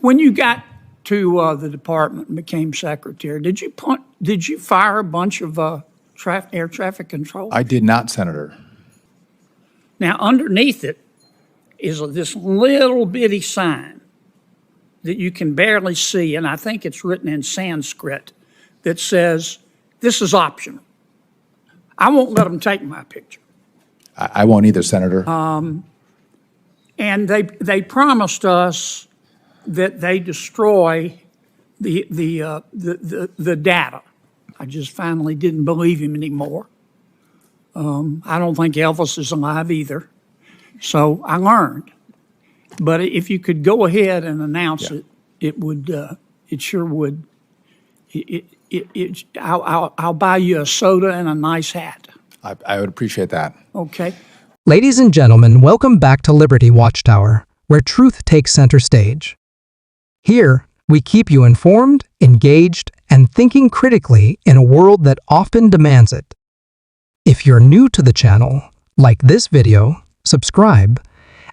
When you got to the department and became secretary, did you fire a bunch of air traffic control? I did not, Senator. Now, underneath it is this little bitty sign that you can barely see, and I think it's written in Sanskrit, that says, "This is optional." I won't let them take my picture. I won't either, Senator. And they promised us that they destroy the data. I just finally didn't believe him anymore. I don't think Elvis is alive either. So I learned. But if you could go ahead and announce it, it would. It sure would. I'll buy you a soda and a nice hat. I would appreciate that. Okay. Ladies and gentlemen, welcome back to Liberty Watchtower, where truth takes center stage. Here, we keep you informed, engaged, and thinking critically in a world that often demands it. If you're new to the channel, like this video, subscribe,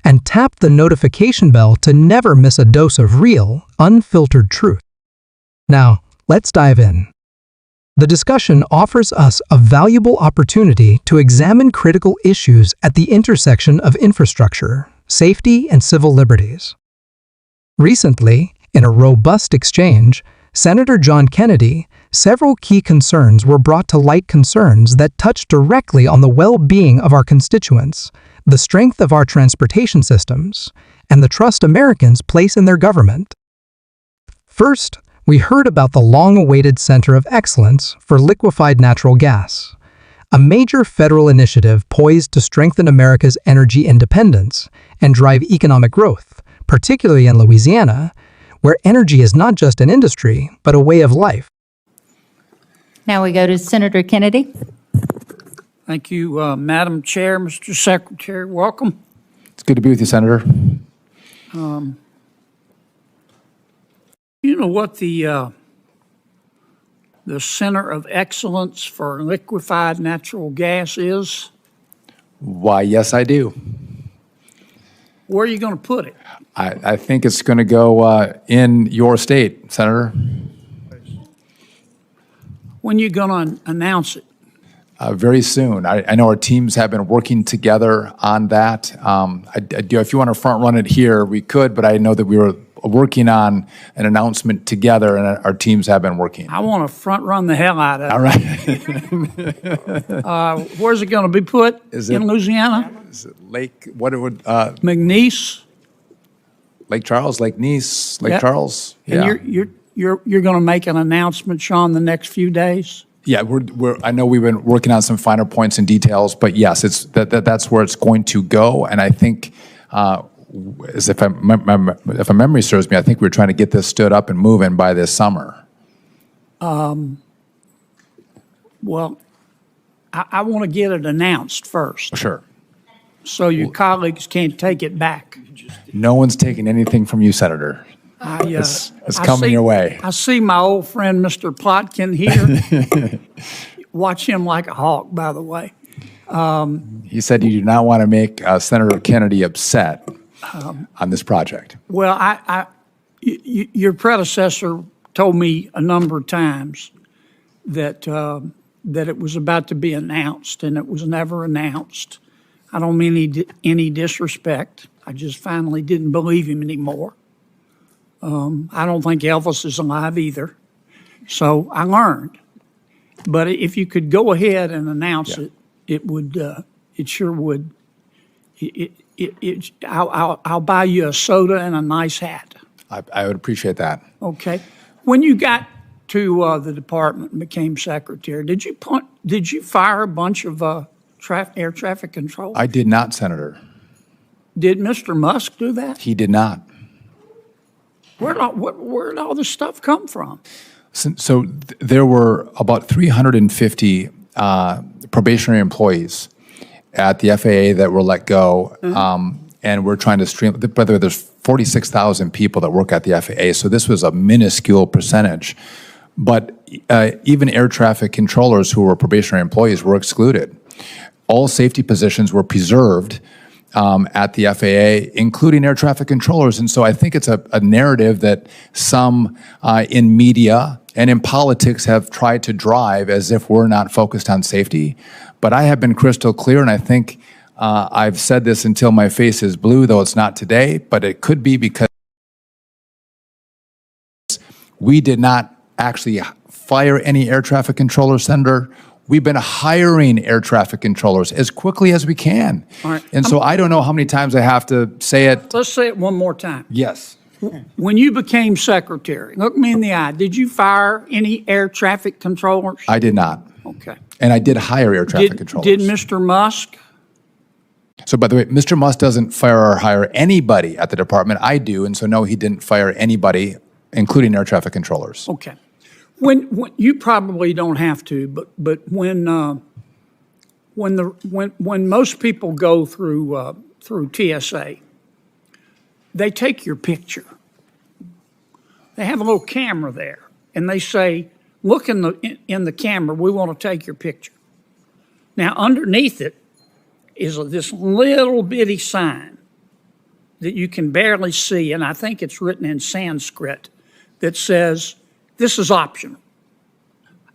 and tap the notification bell to never miss a dose of real, unfiltered truth. Now, let's dive in. The discussion offers us a valuable opportunity to examine critical issues at the intersection of infrastructure, safety, and civil liberties. Recently, in a robust exchange, Senator John Kennedy, several key concerns were brought to light, concerns that touch directly on the well-being of our constituents, the strength of our transportation systems, and the trust Americans place in their government. First, we heard about the long-awaited Center of Excellence for Liquefied Natural Gas, a major federal initiative poised to strengthen America's energy independence and drive economic growth, particularly in Louisiana, where energy is not just an industry, but a way of life. Now we go to Senator Kennedy. Thank you, Madam Chair, Mr. Secretary. Welcome. It's good to be with you, Senator. You know what the Center of Excellence for Liquefied Natural Gas is? Why, yes, I do. Where are you going to put it? I think it's going to go in your state, Senator. When are you going to announce it? Very soon. I know our teams have been working together on that. If you want to front run it here, we could, but I know that we were working on an announcement together, and our teams have been working. I want to front run the hell out of it. All right. Where's it going to be put? Is in it- Louisiana? Is it Lake, what it would, McNeese? Lake Charles, Lake Nice, Lake Yep. Charles? And you're going to make an announcement, Sean, the next few days? Yeah, I know we've been working on some finer points and details, but yes, that's where it's going to go. And I think, if a memory serves me, I think we're trying to get this stood up and moving by this summer. Well, I want to get it announced first, Sure. so your colleagues can't take it back. No one's taking anything from you, Senator. It's coming your way. I see my old friend, Mr. Plotkin, here. Watch him like a hawk, by the way. He said you do not want to make Senator Kennedy upset on this project. Well, your predecessor told me a number of times that it was about to be announced, and it was never announced. I don't mean any disrespect. I just finally didn't believe him anymore. I don't think Elvis is alive either. So I learned. But if you could go ahead and announce it, it would. It sure would. I'll buy you a soda and a nice hat. I would appreciate that. Okay. When you got to the department and became secretary, did you fire a bunch of air traffic control? I did not, Senator. Did Mr. Musk do that? He did not. Where'd all this stuff come from? So there were about 350 probationary employees at the FAA that were let go, and we're trying to stream. By the way, there's 46,000 people that work at the FAA, so this was a minuscule percentage. But even air traffic controllers who were probationary employees were excluded. All safety positions were preserved, at the FAA, including air traffic controllers. And so I think it's a narrative that some in media and in politics have tried to drive as if we're not focused on safety. But I have been crystal clear, and I think I've said this until my face is blue, though it's not today, but it could be because we did not actually fire any air traffic controllers, Senator. We've been hiring air traffic controllers as quickly as we can. All right. And so I don't know how many times I have to say it. Let's say it one more time. Yes. When you became secretary, look me in the eye, did you fire any air traffic controllers? I did not. Okay. And I did hire air traffic controllers. Did Mr. Musk? So by the way, Mr. Musk doesn't fire or hire anybody at the department. I do. And so no, he didn't fire anybody, including air traffic controllers. Okay. When you probably don't have to, but when most people go through TSA, they take your picture. They have a little camera there, and they say, "Look in the camera. We want to take your picture." Now, underneath it is this little bitty sign that you can barely see, and I think it's written in Sanskrit that says, "This is optional."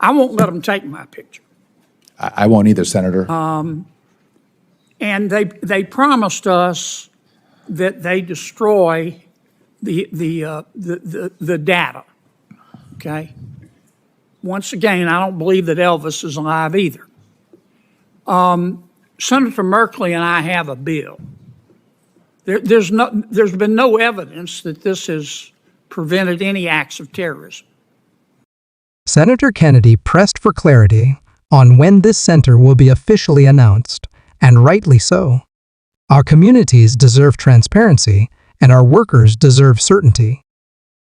I won't let them take my picture. I won't either, Senator. And they promised us that they destroy the data. Okay. Once again, I don't believe that Elvis is alive either. Senator Merkley and I have a bill. There's been no evidence that this has prevented any acts of terrorism. Senator Kennedy pressed for clarity on when this center will be officially announced, and rightly so. Our communities deserve transparency, and our workers deserve certainty.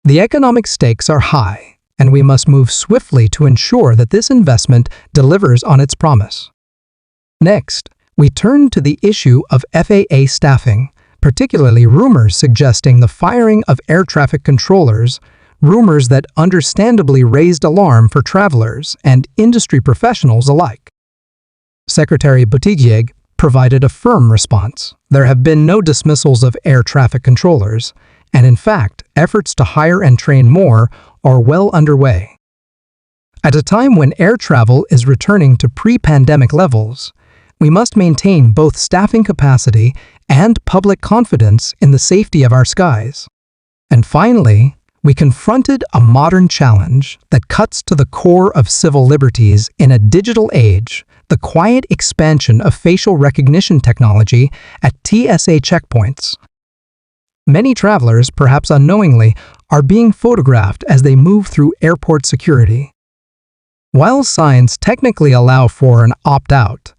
The economic stakes are high, and we must move swiftly to ensure that this investment delivers on its promise. Next, we turn to the issue of FAA staffing, particularly rumors suggesting the firing of air traffic controllers, rumors that understandably raised alarm for travelers and industry professionals alike. Secretary Buttigieg provided a firm response. There have been no dismissals of air traffic controllers, and in fact, efforts to hire and train more are well underway. At a time when air travel is returning to pre-pandemic levels, we must maintain both staffing capacity and public confidence in the safety of our skies. And finally, we confronted a modern challenge that cuts to the core of civil liberties in a digital age: the quiet expansion of facial recognition technology at TSA checkpoints. Many travelers, perhaps unknowingly, are being photographed as they move through airport security. While signs technically allow for an opt-out,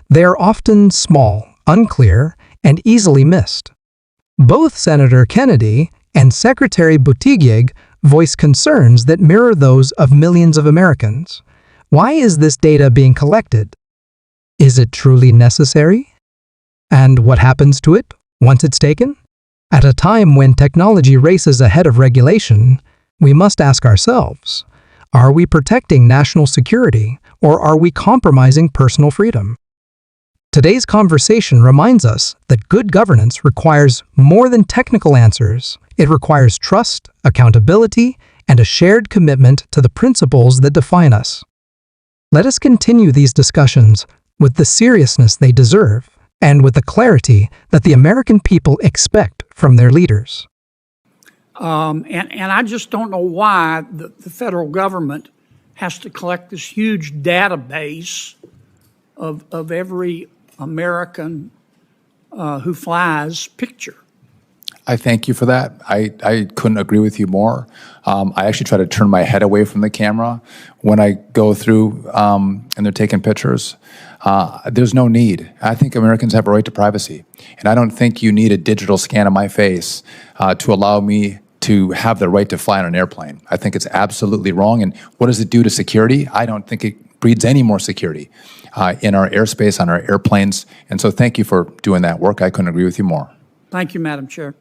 they are often small, unclear, and easily missed. Both Senator Kennedy and Secretary Buttigieg voiced concerns that mirror those of millions of Americans. Why is this data being collected? Is it truly necessary? And what happens to it once it's taken? At a time when technology races ahead of regulation, we must ask ourselves, are we protecting national security or are we compromising personal freedom? Today's conversation reminds us that good governance requires more than technical answers. It requires trust, accountability, and a shared commitment to the principles that define us. Let us continue these discussions with the seriousness they deserve and with the clarity that the American people expect from their leaders. And I just don't know why the federal government has to collect this huge database of every American who flies picture. I thank you for that. I couldn't agree with you more. I actually try to turn my head away from the camera when I go through and they're taking pictures. There's no need. I think Americans have a right to privacy. And I don't think you need a digital scan of my face to allow me to have the right to fly on an airplane. I think it's absolutely wrong. And what does it do to security? I don't think it breeds any more security in our airspace, on our airplanes. And so thank you for doing that work. I couldn't agree with you more. Thank you, Madam Chair.